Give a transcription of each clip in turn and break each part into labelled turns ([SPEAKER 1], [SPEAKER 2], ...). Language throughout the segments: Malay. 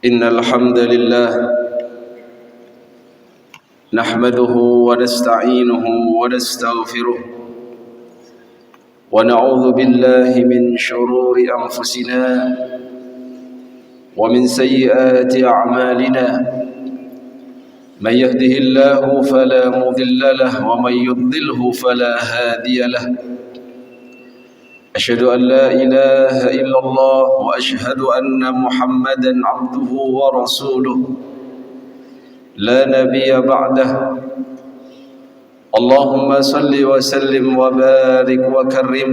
[SPEAKER 1] إن الحمد لله نحمده ونستعينه ونستغفره ونعوذ بالله من شرور أنفسنا ومن سيئات أعمالنا من يهده الله فلا مضل له ومن يضلله فلا هادي له أشهد أن لا إله إلا الله وأشهد أن محمدا عبده ورسوله لا نبي بعده اللهم صل وسلم وبارك وكرم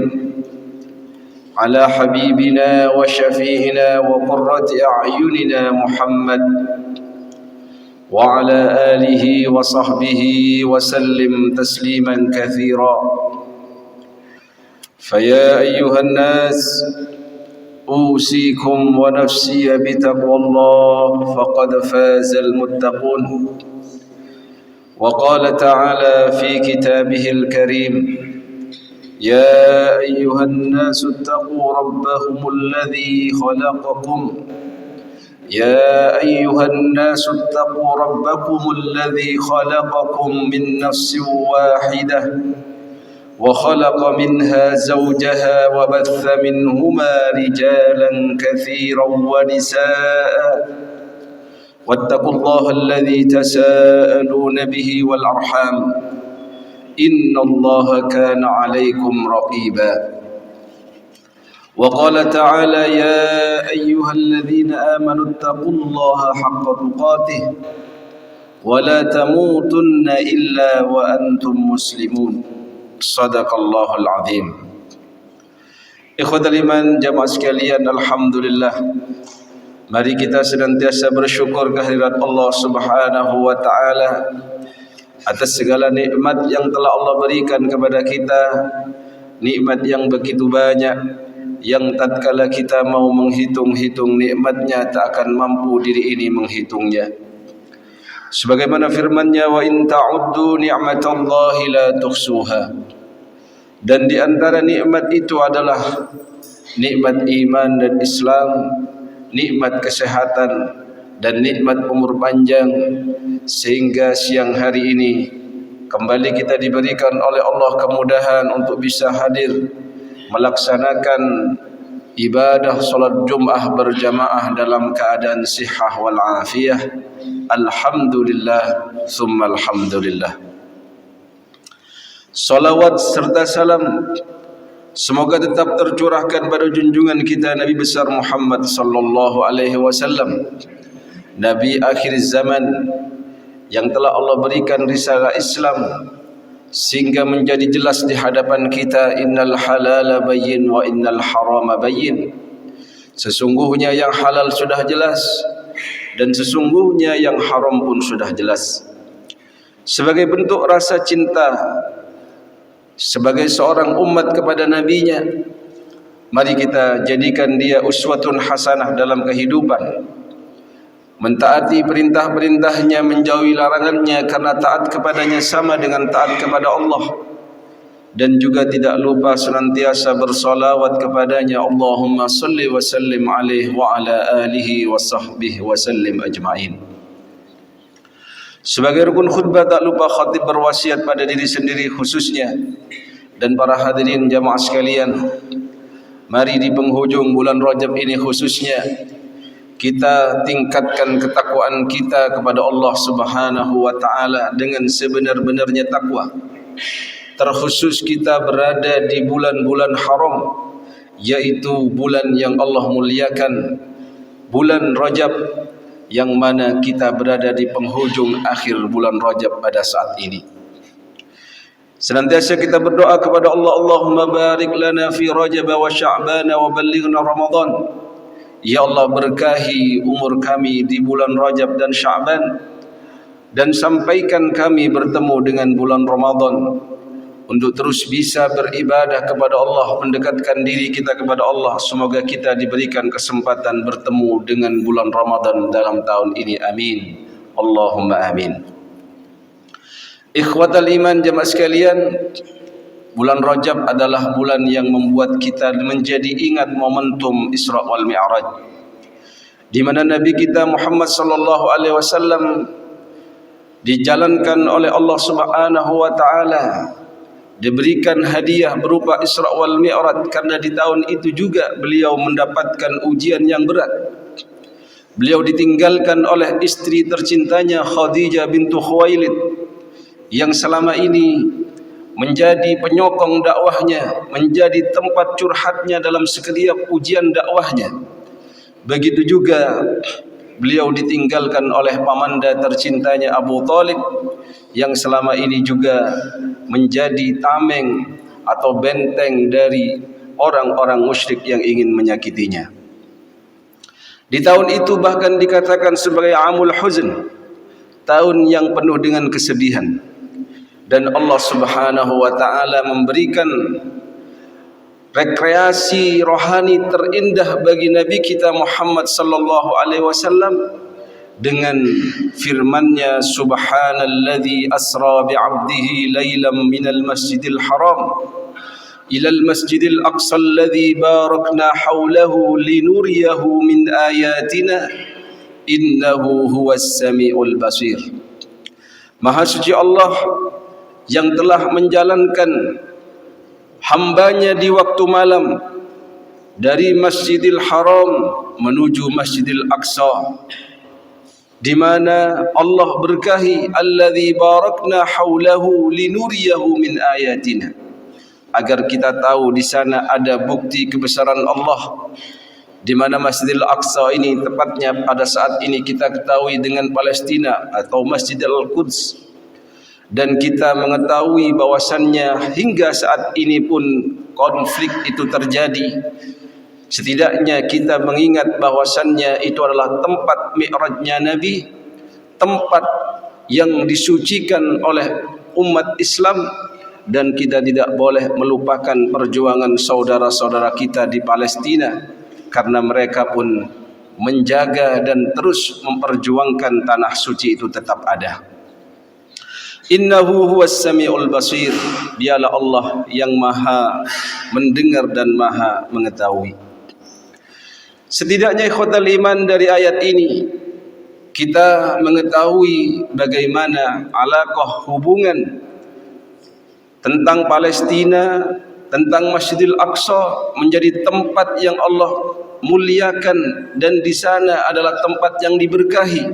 [SPEAKER 1] على حبيبنا وشفيعنا وقرة أعيننا محمد وعلى آله وصحبه وسلم تسليما كثيرا فيا أيها الناس أوصيكم ونفسي بتقوى الله فقد فاز المتقون وقال تعالى في كتابه الكريم يا أيها الناس اتقوا ربكم الذي خلقكم يا أيها الناس اتقوا ربكم الذي خلقكم من نفس واحدة وخلق منها زوجها وبث منهما رجالا كثيرا ونساء واتقوا الله الذي تساءلون به والأرحام إن الله كان عليكم رقيبا وقال تعالى يا أيها الذين آمنوا اتقوا الله حق تقاته ولا تموتن إلا وأنتم مسلمون Sadaqallahul azim. Ikhwatal iman, jamaah sekalian, alhamdulillah. Mari kita senantiasa bersyukur kehadirat Allah Subhanahu wa taala atas segala nikmat yang telah Allah berikan kepada kita. Nikmat yang begitu banyak yang tatkala kita mau menghitung-hitung nikmatnya tak akan mampu diri ini menghitungnya. Sebagaimana firman-Nya wa in ta'uddu ni'matallahi la tuhsuha. Dan di antara nikmat itu adalah nikmat iman dan Islam, nikmat kesehatan dan nikmat umur panjang, sehingga siang hari ini kembali kita diberikan oleh Allah kemudahan untuk bisa hadir melaksanakan ibadah salat Jumat berjamaah dalam keadaan sihah wal afiyah. Alhamdulillah summa alhamdulillah. Salawat serta salam semoga tetap tercurahkan pada junjungan kita Nabi besar Muhammad sallallahu alaihi wasallam, Nabi akhir zaman yang telah Allah berikan risalah Islam sehingga menjadi jelas di hadapan kita, innal halala bayyin wa innal harama bayyin. Sesungguhnya yang halal sudah jelas dan sesungguhnya yang haram pun sudah jelas. Sebagai bentuk rasa cinta sebagai seorang umat kepada nabinya, mari kita jadikan dia uswatun hasanah dalam kehidupan, mentaati perintah-perintahnya, menjauhi larangannya, karena taat kepadanya sama dengan taat kepada Allah. Dan juga tidak lupa senantiasa bersalawat kepadanya, Allahumma salli wa sallim alaihi wa ala alihi wa sahbihi wa sallim ajma'in. Sebagai rukun khutbah tak lupa khatib berwasiat pada diri sendiri khususnya dan para hadirin jamaah sekalian, mari di penghujung bulan Rajab ini khususnya kita tingkatkan ketakwaan kita kepada Allah Subhanahu wa taala dengan sebenar-benarnya takwa. Terkhusus kita berada di bulan-bulan haram, yaitu bulan yang Allah muliakan, bulan Rajab, yang mana kita berada di penghujung akhir bulan Rajab pada saat ini. Senantiasa kita berdoa kepada Allah, Allahumma barik lana fi Rajab wa Sya'ban wa ballighna Ramadan. Ya Allah, berkahi umur kami di bulan Rajab dan Sya'ban, dan sampaikan kami bertemu dengan bulan Ramadan untuk terus bisa beribadah kepada Allah, mendekatkan diri kita kepada Allah. Semoga kita diberikan kesempatan bertemu dengan bulan Ramadan dalam tahun ini, amin Allahumma amin. Ikhwatal iman, jemaah sekalian, bulan Rajab adalah bulan yang membuat kita menjadi ingat momentum Isra wal Mi'raj. di mana Nabi kita Muhammad sallallahu alaihi wasallam dijalankan oleh Allah Subhanahu wa taala, diberikan hadiah berupa Isra wal Mi'raj, karena di tahun itu juga beliau mendapatkan ujian yang berat. Beliau ditinggalkan oleh istri tercintanya Khadijah bintu Khuwailid yang selama ini menjadi penyokong dakwahnya, menjadi tempat curhatnya dalam setiap ujian dakwahnya. Begitu juga beliau ditinggalkan oleh pamanda tercintanya Abu Thalib yang selama ini juga menjadi tameng atau benteng dari orang-orang musyrik yang ingin menyakitinya. Di tahun itu bahkan dikatakan sebagai amul huzn, tahun yang penuh dengan kesedihan. Dan Allah Subhanahu wa taala memberikan rekreasi rohani terindah bagi Nabi kita Muhammad sallallahu alaihi wasallam dengan firman-Nya, subhanalladzi asra bi'abdihi lailan minal masjidil haram ilal masjidil aqsa alladzi barakna haulahu linuriyahu min ayatina innahu huwas samiul basir. Maha suci Allah yang telah menjalankan hambanya di waktu malam dari Masjidil Haram menuju Masjidil Aqsa, di mana Allah berkahi alladzi barakna haulahu linuriyahu min ayatina, agar kita tahu di sana ada bukti kebesaran Allah. Di mana Masjidil Aqsa ini tepatnya pada saat ini kita ketahui dengan Palestina atau Masjidil Quds. Dan kita mengetahui bahwasannya hingga saat ini pun konflik itu terjadi. Setidaknya kita mengingat bahwasannya itu adalah tempat mi'rajnya Nabi, tempat yang disucikan oleh umat Islam, dan kita tidak boleh melupakan perjuangan saudara-saudara kita di Palestina, karena mereka pun menjaga dan terus memperjuangkan tanah suci itu tetap ada. Innahu huwas samiul basir, dialah Allah yang maha mendengar dan maha mengetahui. Setidaknya ikhwatal iman, dari ayat ini kita mengetahui bagaimana alaqah hubungan tentang Palestina, tentang Masjidil Aqsa menjadi tempat yang Allah muliakan, dan di sana adalah tempat yang diberkahi,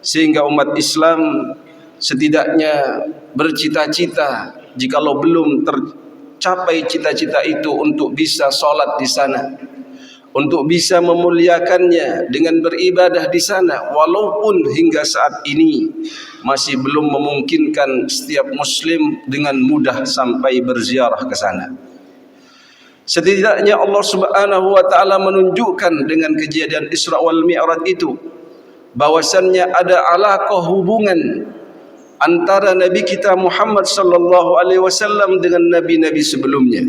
[SPEAKER 1] sehingga umat Islam setidaknya bercita-cita, jikalau belum tercapai cita-cita itu, untuk bisa sholat di sana, untuk bisa memuliakannya dengan beribadah di sana, walaupun hingga saat ini masih belum memungkinkan setiap muslim dengan mudah sampai berziarah ke sana. Setidaknya Allah Subhanahu wa taala menunjukkan dengan kejadian Isra wal Mi'raj itu bahwasannya ada alaqah hubungan antara Nabi kita Muhammad sallallahu alaihi wasallam dengan nabi-nabi sebelumnya,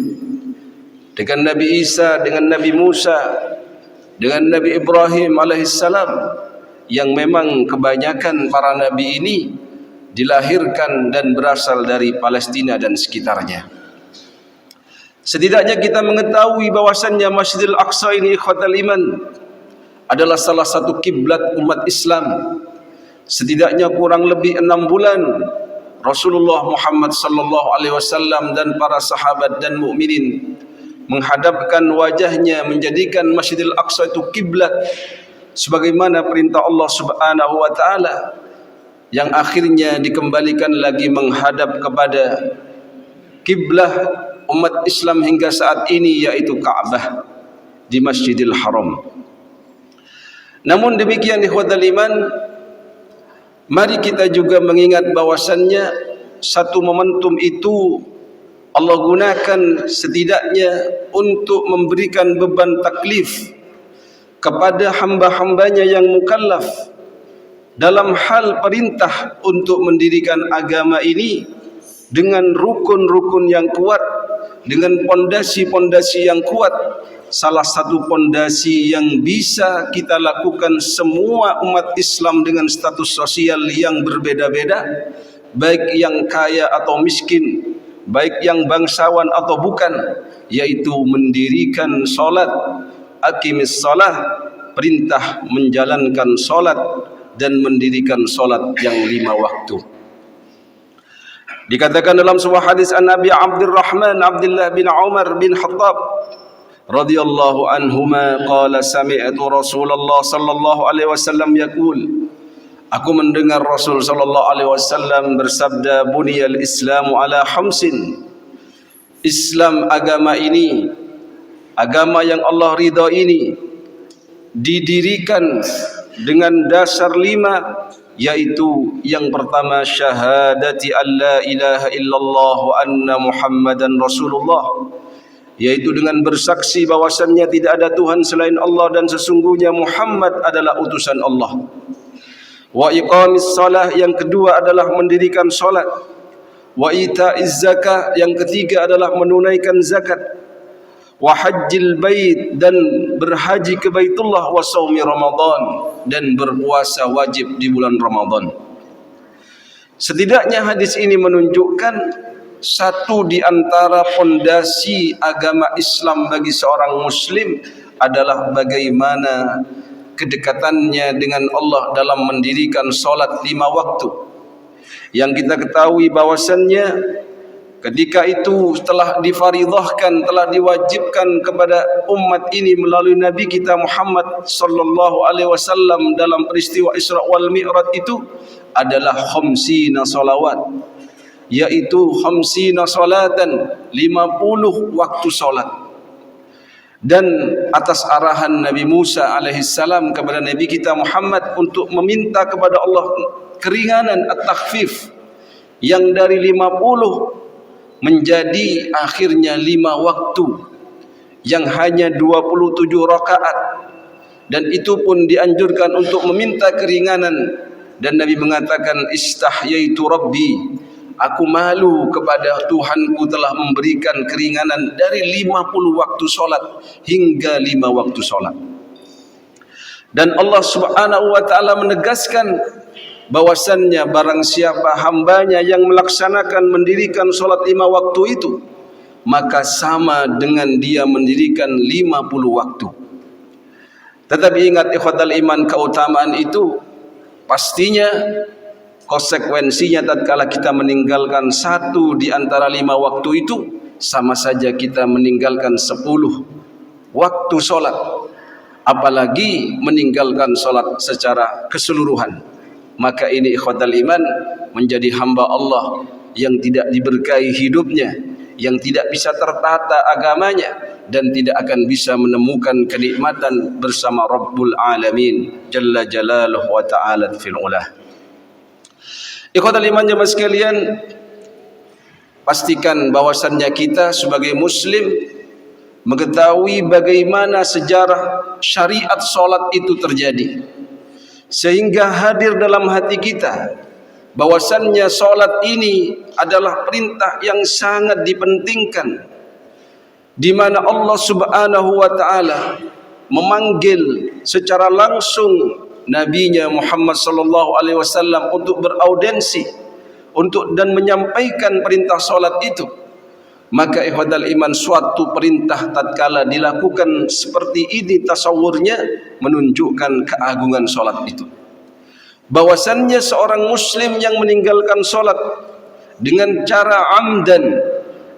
[SPEAKER 1] dengan Nabi Isa, dengan Nabi Musa, dengan Nabi Ibrahim alaihissalam, yang memang kebanyakan para nabi ini dilahirkan dan berasal dari Palestina dan sekitarnya. Setidaknya kita mengetahui bahwasannya Masjidil Aqsa ini ikhwatal iman adalah salah satu kiblat umat Islam. Setidaknya kurang lebih 6 bulan Rasulullah Muhammad sallallahu alaihi wasallam dan para sahabat dan mukminin menghadapkan wajahnya, menjadikan Masjidil Aqsa itu kiblat sebagaimana perintah Allah Subhanahu wa taala, yang akhirnya dikembalikan lagi menghadap kepada kiblah umat Islam hingga saat ini, yaitu Ka'bah di Masjidil Haram. Namun demikian ikhwatal iman, mari kita juga mengingat bahwasannya satu momentum itu Allah gunakan setidaknya untuk memberikan beban taklif kepada hamba-hambanya yang mukallaf dalam hal perintah untuk mendirikan agama ini dengan rukun-rukun yang kuat, dengan pondasi-pondasi yang kuat. Salah satu pondasi yang bisa kita lakukan semua umat Islam dengan status sosial yang berbeda-beda, baik yang kaya atau miskin, baik yang bangsawan atau bukan, yaitu mendirikan salat, aqimis salah, perintah menjalankan solat dan mendirikan solat yang 5 waktu. Dikatakan dalam sebuah hadis an Nabi Abdurrahman Abdullah bin Umar bin Khattab radhiyallahu anhuma qala sami'tu Rasulullah sallallahu alaihi wasallam yaqul, aku mendengar Rasul sallallahu alaihi wasallam bersabda, buniyal Islamu ala khamsin, Islam agama ini, agama yang Allah ridha ini didirikan dengan dasar 5, yaitu yang pertama syahadati alla ilaha illallah wa anna Muhammadan Rasulullah, yaitu dengan bersaksi bahwasannya tidak ada Tuhan selain Allah dan sesungguhnya Muhammad adalah utusan Allah. Wa iqamis salah, yang kedua adalah mendirikan salat. Wa ita'iz zakah, yang ketiga adalah menunaikan zakat. Wa hajjil bait, dan berhaji ke Baitullah. Wa shaumi Ramadan, dan berpuasa wajib di bulan Ramadan. Setidaknya hadis ini menunjukkan satu di antara fondasi agama Islam bagi seorang muslim adalah bagaimana kedekatannya dengan Allah dalam mendirikan solat 5 waktu. Yang kita ketahui bahwasannya ketika itu telah difaridahkan, telah diwajibkan kepada umat ini melalui Nabi kita Muhammad sallallahu alaihi wasallam dalam peristiwa Isra wal Mi'raj itu adalah khamsina salawat, yaitu khamsina salatan, 50 waktu solat. Dan atas arahan Nabi Musa alaihissalam kepada Nabi kita Muhammad untuk meminta kepada Allah keringanan at-takhfif, yang dari 50 menjadi akhirnya 5 waktu yang hanya 27 rakaat, dan itu pun dianjurkan untuk meminta keringanan. Dan Nabi mengatakan, istahyaitu rabbi, aku malu kepada Tuhanku telah memberikan keringanan dari 50 waktu solat hingga 5 waktu solat. Dan Allah subhanahu wa ta'ala menegaskan bahwasannya barang siapa hambanya yang melaksanakan mendirikan solat 5 waktu itu, maka sama dengan dia mendirikan 50 waktu. Tetapi ingat ikhwatal iman, keutamaan itu pastinya konsekuensinya tatkala kita meninggalkan satu di antara 5 waktu itu, sama saja kita meninggalkan 10 waktu solat, apalagi meninggalkan solat secara keseluruhan. Maka ini ikhwatal iman menjadi hamba Allah yang tidak diberkahi hidupnya, yang tidak bisa tertata agamanya, dan tidak akan bisa menemukan kenikmatan bersama Rabbul Alamin Jalla Jalaluhu wa Ta'ala fil ulah. Ikhwatal iman jemaah sekalian, pastikan bahwasannya kita sebagai muslim mengetahui bagaimana sejarah syariat solat itu terjadi, sehingga hadir dalam hati kita bahwasannya solat ini adalah perintah yang sangat dipentingkan, di mana Allah subhanahu wa ta'ala memanggil secara langsung Nabinya Muhammad sallallahu alaihi wasallam untuk beraudensi dan menyampaikan perintah solat itu. Maka ikhwatal iman, suatu perintah tatkala dilakukan seperti ini tasawurnya menunjukkan keagungan solat itu. Bahwasannya seorang muslim yang meninggalkan solat dengan cara amdan,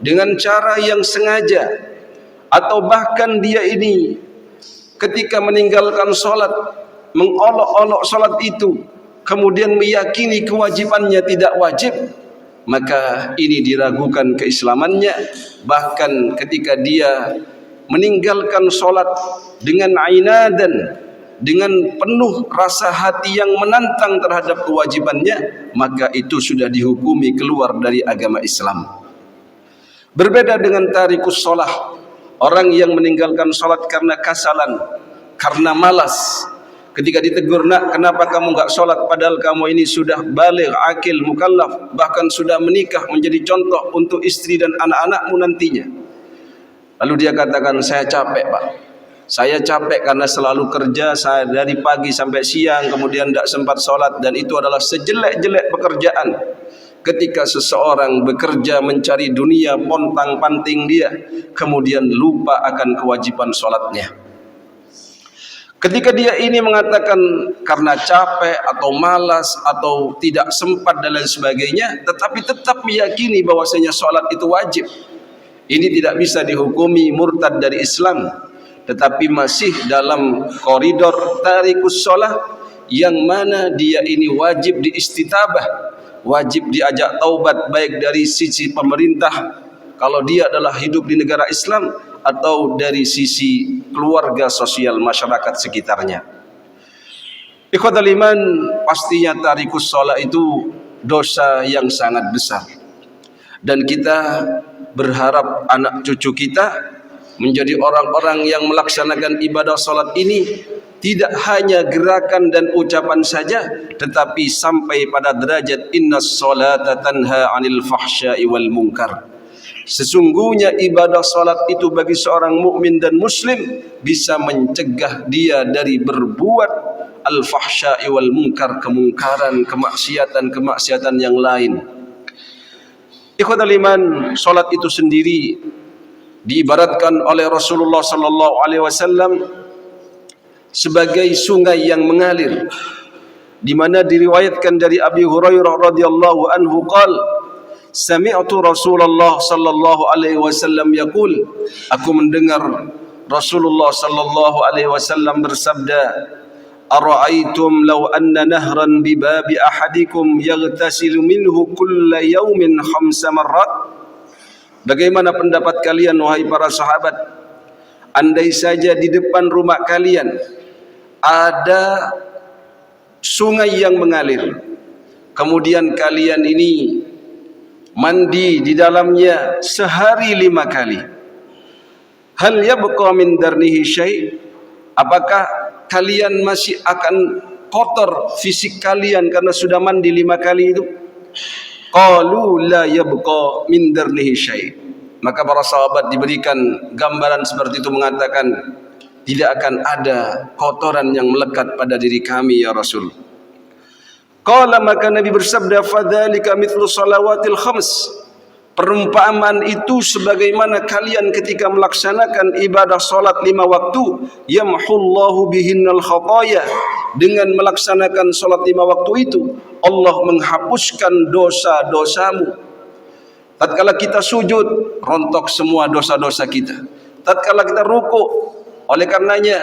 [SPEAKER 1] dengan cara yang sengaja, atau bahkan dia ini ketika meninggalkan solat mengolok-olok solat itu, kemudian meyakini kewajibannya tidak wajib, maka ini diragukan keislamannya. Bahkan ketika dia meninggalkan solat dengan ainadan, dengan penuh rasa hati yang menantang terhadap kewajibannya, maka itu sudah dihukumi keluar dari agama Islam. Berbeda dengan tarikus solah, orang yang meninggalkan solat karena kasalan, karena malas. Ketika ditegur, nak, kenapa kamu enggak sholat padahal kamu ini sudah baligh, akil, mukallaf, bahkan sudah menikah, menjadi contoh untuk istri dan anak-anakmu nantinya. Lalu dia katakan, saya capek pak, saya capek karena selalu kerja, saya dari pagi sampai siang, kemudian tidak sempat sholat, dan itu adalah sejelek-jelek pekerjaan. Ketika seseorang bekerja mencari dunia, pontang-panting dia, kemudian lupa akan kewajiban sholatnya. Ketika dia ini mengatakan karena capek atau malas atau tidak sempat dan lain sebagainya, tetapi tetap meyakini bahwasanya sholat itu wajib, ini tidak bisa dihukumi murtad dari Islam, tetapi masih dalam koridor tarikus sholat, yang mana dia ini wajib diistitabah, wajib diajak taubat baik dari sisi pemerintah kalau dia adalah hidup di negara Islam, atau dari sisi keluarga sosial masyarakat sekitarnya. Ikhwatal iman, pastinya tarikus sholat itu dosa yang sangat besar, dan kita berharap anak cucu kita menjadi orang-orang yang melaksanakan ibadah sholat ini tidak hanya gerakan dan ucapan saja, tetapi sampai pada derajat innas sholata tanha 'anil fahsya'i wal munkar. Sesungguhnya ibadah salat itu bagi seorang mukmin dan muslim bisa mencegah dia dari berbuat al-fahsya'i wal munkar, kemungkaran, kemaksiatan yang lain. Ikhwatal iman, salat itu sendiri diibaratkan oleh Rasulullah sallallahu alaihi wasallam sebagai sungai yang mengalir, di mana diriwayatkan dari Abi Hurairah radhiyallahu anhu qala, sami'tu Rasulullah sallallahu alaihi wasallam yaqul, aku mendengar Rasulullah sallallahu alaihi wasallam bersabda, ara'aitum law anna nahran bi babi ahadikum yaghtasilu minhu kulla yawmin 5 marrat. Bagaimana pendapat kalian wahai para sahabat, andai saja di depan rumah kalian ada sungai yang mengalir, kemudian kalian ini mandi di dalamnya sehari 5 kali, hal yabqa min darnihi syai', apakah kalian masih akan kotor fisik kalian karena sudah mandi 5 kali itu? Qalu la yabqa min darnihi syai'. Maka para sahabat diberikan gambaran seperti itu, mengatakan tidak akan ada kotoran yang melekat pada diri kami ya Rasul. Qala, maka Nabi bersabda, fadzalika mithlu salawatil khams. Perumpamaan itu sebagaimana kalian ketika melaksanakan ibadah salat 5 waktu, yamhullahu bihinnal khataya. Dengan melaksanakan salat 5 waktu itu, Allah menghapuskan dosa-dosamu. Tatkala kita sujud, rontok semua dosa-dosa kita. Tatkala kita rukuk, oleh karenanya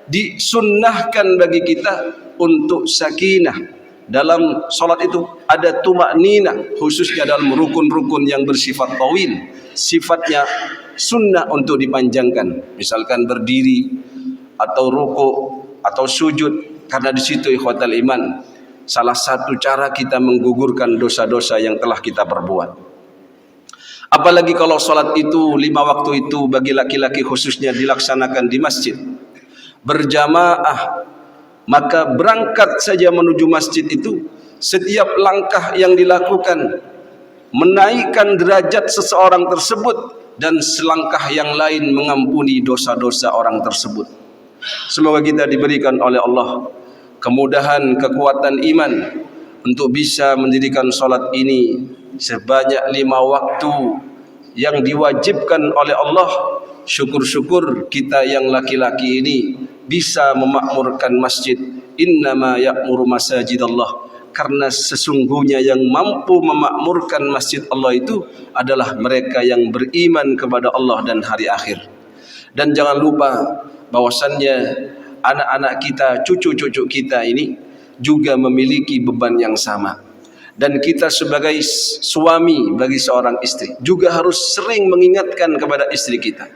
[SPEAKER 1] disunnahkan bagi kita untuk sakinah. Dalam salat itu ada tumakninah, khususnya dalam rukun-rukun yang bersifat tawil, sifatnya sunnah untuk dipanjangkan, misalkan berdiri atau rukuk atau sujud, karena di situ ikhwatal iman salah satu cara kita menggugurkan dosa-dosa yang telah kita perbuat. Apalagi kalau salat itu 5 waktu itu bagi laki-laki khususnya dilaksanakan di masjid berjamaah, maka berangkat saja menuju masjid itu, setiap langkah yang dilakukan menaikkan derajat seseorang tersebut, dan selangkah yang lain mengampuni dosa-dosa orang tersebut. Semoga kita diberikan oleh Allah kemudahan, kekuatan iman untuk bisa mendirikan salat ini sebanyak 5 waktu yang diwajibkan oleh Allah. Syukur-syukur kita yang laki-laki ini bisa memakmurkan masjid. Innama ya'muru masajidallah, karena sesungguhnya yang mampu memakmurkan masjid Allah itu adalah mereka yang beriman kepada Allah dan hari akhir. Dan jangan lupa bahwasannya anak-anak kita, cucu-cucu kita ini juga memiliki beban yang sama. Dan kita sebagai suami bagi seorang istri juga harus sering mengingatkan kepada istri kita.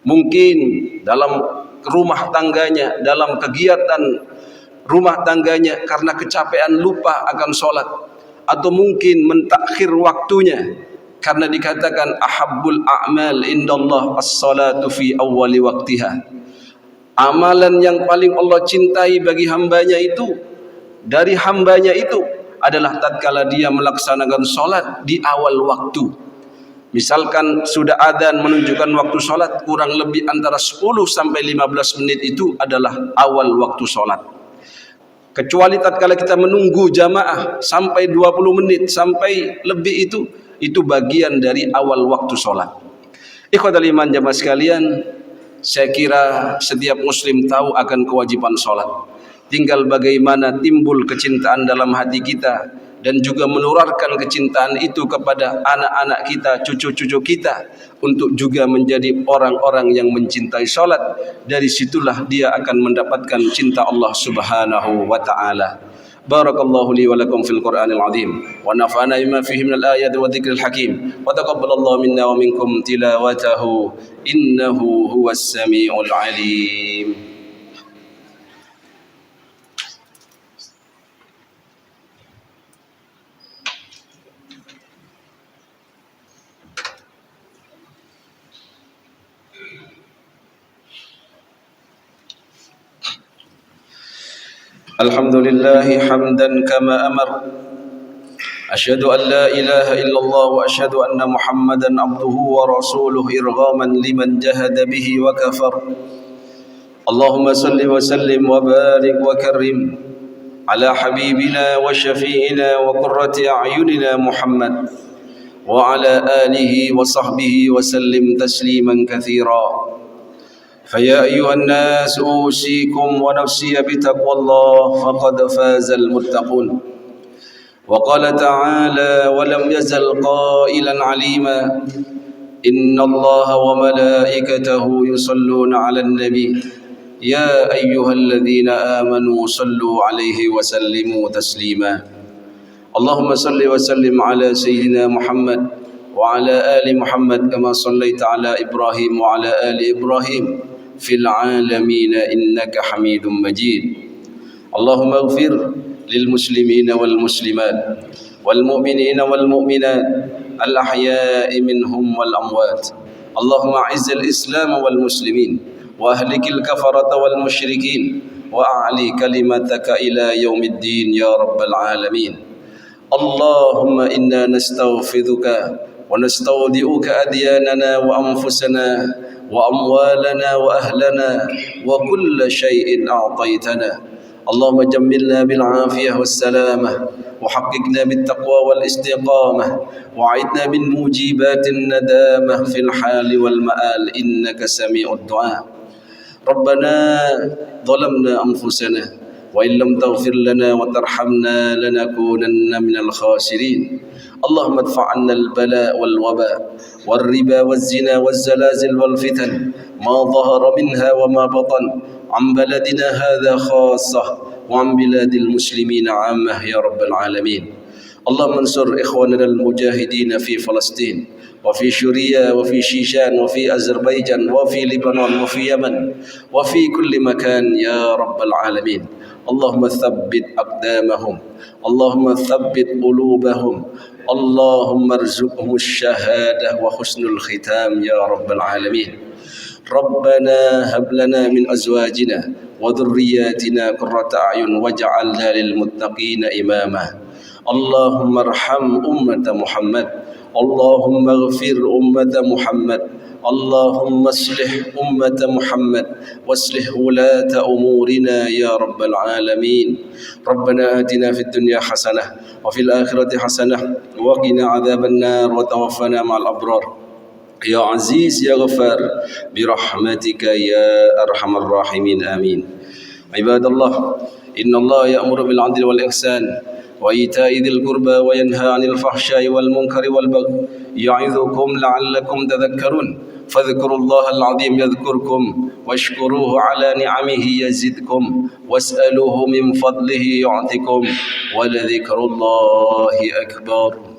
[SPEAKER 1] Mungkin dalam rumah tangganya, dalam kegiatan rumah tangganya karena kecapean lupa akan sholat, atau mungkin mentakhir waktunya karena dikatakan ahabbul a'mal indallah as-salatu fi awwali waktiha. Amalan yang paling Allah cintai bagi hambanya itu, dari hambanya itu adalah tatkala dia melaksanakan sholat di awal waktu. Misalkan sudah adzan menunjukkan waktu sholat, kurang lebih antara 10 sampai 15 menit itu adalah awal waktu sholat. Kecuali tatkala kita menunggu jamaah sampai 20 menit sampai lebih, itu bagian dari awal waktu sholat. Ikhwatal iman jamaah sekalian, Saya kira setiap muslim tahu akan kewajiban sholat. Tinggal bagaimana timbul kecintaan dalam hati kita dan juga menurarkan kecintaan itu kepada anak-anak kita, cucu-cucu kita untuk juga menjadi orang-orang yang mencintai sholat. Dari situlah dia akan mendapatkan cinta Allah Subhanahu wa ta'ala. Barakallahu li wa lakum fil Qur'anil azim wa nafa'ana bima fihi minal ayati wa dzikril hakim wa taqabbalallahu minna wa minkum tilawatahu innahu huwas samiul alim. Alhamdulillahi hamdan kama amar. Asyhadu an la ilaha illallah wa asyhadu anna Muhammadan abduhu wa rasuluhu irghaman liman jahada bihi wa kafar. Allahumma salli wa sallim wa barik wa karim ala habibina wa syafi'ina wa qurrati a'yunina Muhammad wa ala alihi wa sahbihi wa sallim tasliman katsira. فيا أيها الناس أوصيكم ونفسي بتقوى الله فقد فاز المتقون. وقال تعالى ولم يزل قائلا عليما إن الله وملائكته يصلون على النبي يا أيها الذين آمنوا صلوا عليه وسلموا تسليما. اللهم صل وسلم على سيدنا محمد وعلى آل محمد كما صليت على إبراهيم وعلى آل إبراهيم في العالمين إنك حميد مجيد. اللهم اغفر للمسلمين والمسلمات والمؤمنين والمؤمنات الأحياء منهم والأموات. اللهم أعز الإسلام والمسلمين وأهلك الكفرة والمشركين وأعلي كلمتك إلى يوم الدين يا رب العالمين. اللهم إنا نستغفرك ونستودعك أدياننا وأنفسنا وأموالنا وأهلنا وكل شيء أعطيتنا. اللهم جملنا بالعافية والسلامة وحققنا بالتقوى والاستقامة وعدنا من موجبات الندامة في الحال والمآل إنك سميع الدعاء. ربنا ظلمنا أنفسنا وإن لم تغفر لنا وترحمنا لنكونن من الخاسرين. اللهم ادفع عنا البلاء والوباء والربا والزنا والزلازل والفتن ما ظهر منها وما بطن عن بلدنا هذا خاصة وعن بلاد المسلمين عامة يا رب العالمين. اللهم انصر إخواننا المجاهدين في فلسطين وفي سوريا وفي شيشان وفي أذربيجان وفي لبنان وفي يمن وفي كل مكان يا رب العالمين. اللهم ثبت أقدامهم، اللهم ثبت قلوبهم، اللهم ارزقهم الشهادة وحسن الختام يا رب العالمين. ربنا هب لنا من أزواجنا وذرياتنا قرة أعين واجعلنا للمتقين إماما. اللهم ارحم أمة محمد، اللهم اغفر أمة محمد، اللهم اصلح أمة محمد واصلح ولاة أمورنا يا رب العالمين. ربنا آتنا في الدنيا حسنة وفي الآخرة حسنة وقنا عذاب النار وتوفنا مع الأبرار يا عزيز يا غفار برحمتك يا أرحم الراحمين آمين. عباد الله إن الله يأمر بالعدل والإحسان وإيتاء ذي القربى وينهى عن الفحشاء والمنكر والبغي يعظكم لعلكم تذكرون. فاذكروا الله العظيم يذكركم واشكروه على نعمه يزدكم واسألوه من فضله يعطكم ولذكر الله أكبر.